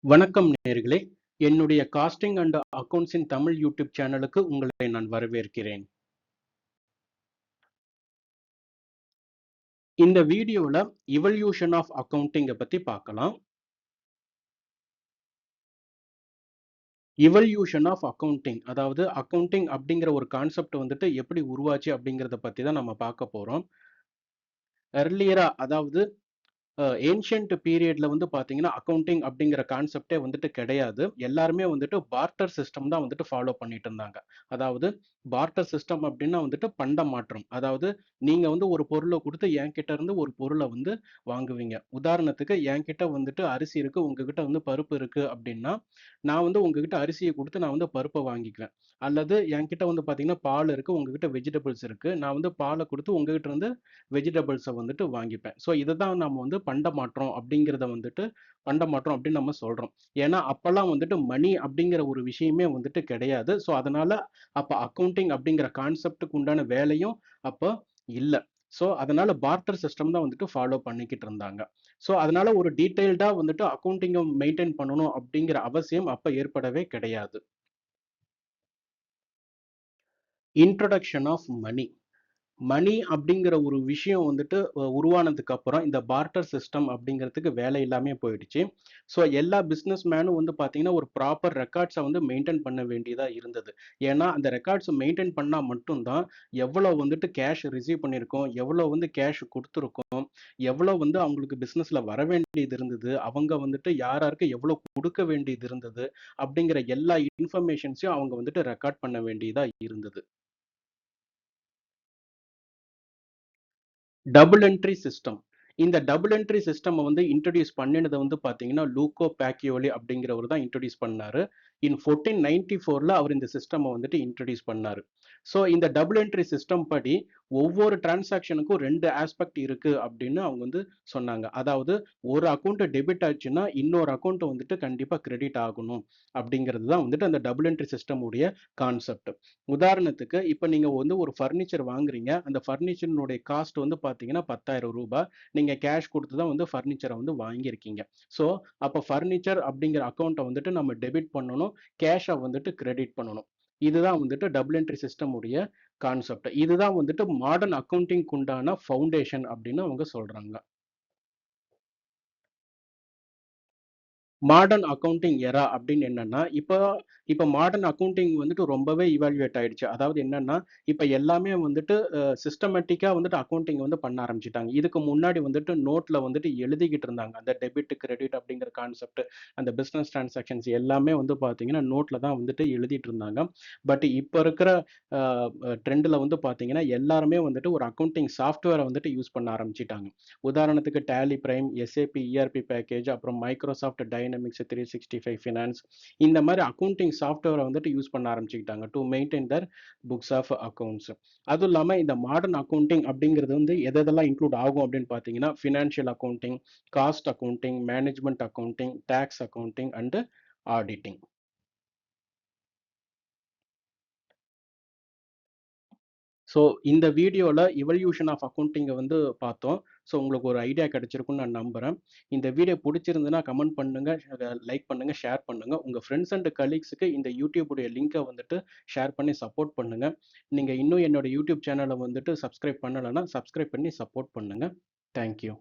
வணக்கம் நேயர்களே, என்னுடைய காஸ்டிங் அண்ட் அக்கவுண்ட்ஸின் தமிழ் யூடியூப் சேனலுக்கு உங்களை நான் வரவேற்கிறேன். இந்த வீடியோல இவல்யூஷன் ஆஃப் அக்கவுண்டிங்க பத்தி பார்க்கலாம். இவல்யூஷன் ஆஃப் அக்கவுண்டிங், அதாவது அக்கவுண்டிங் அப்படிங்கிற ஒரு கான்செப்ட் வந்துட்டு எப்படி உருவாச்சு அப்படிங்கிறத பத்தி தான் நம்ம பார்க்க போறோம். எர்லியரா, அதாவது ஏன்ஷியன்ட் பீரியட்ல வந்து பார்த்தீங்கன்னா, அக்கவுண்டிங் அப்படிங்கிற கான்செப்ட்டே வந்துட்டு கிடையாது. எல்லாருமே வந்துட்டு பார்ட்டர் சிஸ்டம் தான் வந்துட்டு ஃபாலோ பண்ணிட்டு இருந்தாங்க. அதாவது பார்ட்டர் சிஸ்டம் அப்படின்னா வந்துட்டு பண்ட மாற்றம். அதாவது நீங்க வந்து ஒரு பொருள குடுத்து என்கிட்ட இருந்து ஒரு பொருள வந்து வாங்குவீங்க. உதாரணத்துக்கு என்கிட்ட வந்துட்டு அரிசி இருக்கு, உங்ககிட்ட வந்து பருப்பு இருக்கு அப்படின்னா, நான் வந்து உங்ககிட்ட அரிசிய குடுத்து நான் வந்து பருப்ப வாங்கிக்குவேன். அல்லது என்கிட்ட வந்து பார்த்தீங்கன்னா, பால் இருக்கு, உங்ககிட்ட வெஜிடபிள்ஸ் இருக்கு. நான் வந்து பால குடுத்து உங்ககிட்ட இருந்து வெஜிடபிள்ஸ வந்துட்டு வாங்கிப்பேன். ஸோ இததான் நம்ம வந்து பண்டமாற்றம் அப்படிங்கிறத வந்துட்டு பண்டமாற்றம் அப்படின்னு நம்ம சொல்றோம். ஏன்னா, அப்பல்லாம் வந்துட்டு மணி அப்படிங்கிற ஒரு விஷயமே வந்துட்டு கிடையாது. ஸோ அதனால அப்ப அக்கவுண்டிங் அப்படிங்கிற கான்செப்ட்க்கு உண்டான வேலையும் அப்ப இல்ல. ஸோ அதனால பார்ட்டர் சிஸ்டம் தான் வந்துட்டு ஃபாலோ பண்ணிக்கிட்டு இருந்தாங்க. ஸோ அதனால ஒரு டீட்டெயில்டா வந்துட்டு அக்கவுண்டிங்க மெயின்டெயின் பண்ணணும் அப்படிங்கிற அவசியம் அப்ப ஏற்படவே கிடையாது. Introduction of money. மணி அப்படிங்கிற ஒரு விஷயம் வந்துட்டு உருவானதுக்கு அப்புறம் இந்த பார்ட்டர் சிஸ்டம் அப்படிங்கிறதுக்கு வேலை இல்லாம போயிடுச்சு. ஸோ எல்லா பிசினஸ் மேனும் வந்து பார்த்தீங்கன்னா, ஒரு ப்ராப்பர் ரெக்கார்ட்ஸ வந்து மெயின்டெயின் பண்ண வேண்டியதா இருந்தது. ஏன்னா, அந்த ரெக்கார்ட்ஸ் மெயின்டெயின் பண்ணா மட்டும் தான், எவ்வளோ வந்துட்டு கேஷ் ரிசீவ் பண்ணியிருக்கோம், எவ்வளோ வந்து கேஷ் குடுத்துருக்கோம், எவ்வளோ வந்து அவங்களுக்கு பிசினஸ்ல வர வேண்டியது இருந்தது, அவங்க வந்துட்டு யார் யாருக்கு எவ்வளோ குடுக்க வேண்டியது இருந்தது, அப்படிங்கிற எல்லா இன்ஃபர்மேஷன்ஸையும் அவங்க வந்துட்டு ரெக்கார்ட் பண்ண வேண்டியதா இருந்தது. Double entry system. இந்த டபுள் என்ட்ரி சிஸ்டம் வந்து இன்ட்ரோடியூஸ் பண்ணினது வந்து பார்த்தீங்கன்னா, லூக்கோ பேக்கியோலி அப்படிங்கிறவரு தான் இன்ட்ரோடியூஸ் பண்ணாரு. இன் 1494ல அவர் இந்த சிஸ்டம் வந்துட்டு இன்ட்ரோடியூஸ் பண்ணாரு. ஸோ இந்த டபுள் என்ட்ரி சிஸ்டம் படி ஒவ்வொரு டிரான்சாக்ஷனுக்கும் 2 ஆஸ்பெக்ட் இருக்கு அப்படின்னு அவங்க வந்து சொன்னாங்க. அதாவது ஒரு அக்கவுண்ட் டெபிட் ஆச்சுன்னா, இன்னொரு அக்கவுண்ட் வந்துட்டு கண்டிப்பா கிரெடிட் ஆகணும் அப்படிங்கிறது தான் வந்துட்டு அந்த டபுள் என்ட்ரி சிஸ்டம் உடைய கான்செப்ட். உதாரணத்துக்கு, இப்ப நீங்க வந்து ஒரு ஃபர்னிச்சர் வாங்குறீங்க. அந்த ஃபர்னிச்சரினுடைய காஸ்ட் வந்து பார்த்தீங்கன்னா, ரூ. 10,000. நீங்க கேஷ் குடுத்து தான் வந்து ஃபர்னிச்சர வந்து வாங்கியிருக்கீங்க. ஸோ, அப்ப ஃபர்னிச்சர் அப்படிங்கிற அக்கவுண்ட்ட வந்துட்டு நம்ம டெபிட் பண்ணணும். கேஷ வந்துட்டு கிரெடிட் பண்ணணும். இதுதான் வந்துட்டு டபுள் என்ட்ரி சிஸ்டம் உடைய கான்செப்ட். இதுதான் வந்துட்டு மாடர்ன் அக்கவுண்டிங்க்கு உண்டான ஃபவுண்டேஷன் அப்படின்னு அவங்க சொல்றாங்க. மாடர்ன் அக்கவுண்டிங் எரா அப்படின்னு என்னன்னா, இப்ப மாடர்ன் அக்கவுண்டிங் வந்துட்டு ரொம்பவே இவால்யூவேட் ஆயிடுச்சு. அதாவது என்னன்னா, இப்ப எல்லாமே வந்துட்டு சிஸ்டமேட்டிக்கா வந்துட்டு அக்கவுண்டிங் வந்து பண்ண ஆரம்பிச்சுட்டாங்க. இதுக்கு முன்னாடி வந்துட்டு நோட்ல வந்துட்டு எழுதிக்கிட்டு இருந்தாங்க. அந்த டெபிட், கிரெடிட் அப்படிங்கிற கான்செப்ட், அந்த பிசினஸ் டிரான்சாக்ஷன்ஸ் எல்லாமே வந்து பார்த்தீங்கன்னா, நோட்ல தான் வந்துட்டு எழுதிட்டு இருந்தாங்க. பட் இப்ப இருக்கிற அ ட்ரெண்ட்ல வந்து பார்த்தீங்கன்னா, எல்லாருமே வந்துட்டு ஒரு அக்கவுண்டிங் சாஃப்ட்வேர வந்துட்டு யூஸ் பண்ண ஆரம்பிச்சுட்டாங்க. உதாரணத்துக்கு Tally Prime, SAP ERP package, அப்புறம் மைக்ரோசாஃப்ட் டைனமிக்ஸ் 365 ஃபினான்ஸ், இந்த மாதிரி அக்கவுண்டிங் சாஃப்ட்வேரை வந்துட்டு யூஸ் பண்ண ஆரம்பிச்சுக்கிட்டாங்க to maintain their books of accounts. அதுவும் இல்லாமல் இந்த மாடர்ன் அக்கவுண்டிங் அப்படிங்கிறது வந்து எதெல்லாம் இன்க்ளூட் ஆகும் அப்படின்னு பார்த்தீங்கன்னா, financial accounting, cost accounting, management accounting, tax accounting and auditing. So இந்த வீடியோல இவல்யூஷன் ஆஃப் அக்கவுண்டிங்க வந்து பார்த்தோம். ஸோ உங்களுக்கு ஒரு ஐடியா கிடைச்சிருக்கும்னு நான் நம்புறேன். இந்த வீடியோ புடிச்சிருந்ததுன்னா கமெண்ட் பண்ணுங்க, லைக் பண்ணுங்க, ஷேர் பண்ணுங்க. உங்க ஃப்ரெண்ட்ஸ் அண்ட் கலீக்ஸ்க்கு இந்த யூடியூப் உடைய லிங்க வந்துட்டு ஷேர் பண்ணி சப்போர்ட் பண்ணுங்க. நீங்க இன்னும் என்னோட யூடியூப் சேனல வந்துட்டு சப்ஸ்கிரைப் பண்ணலன்னா, சப்ஸ்கிரைப் பண்ணி சப்போர்ட் பண்ணுங்க. Thank you.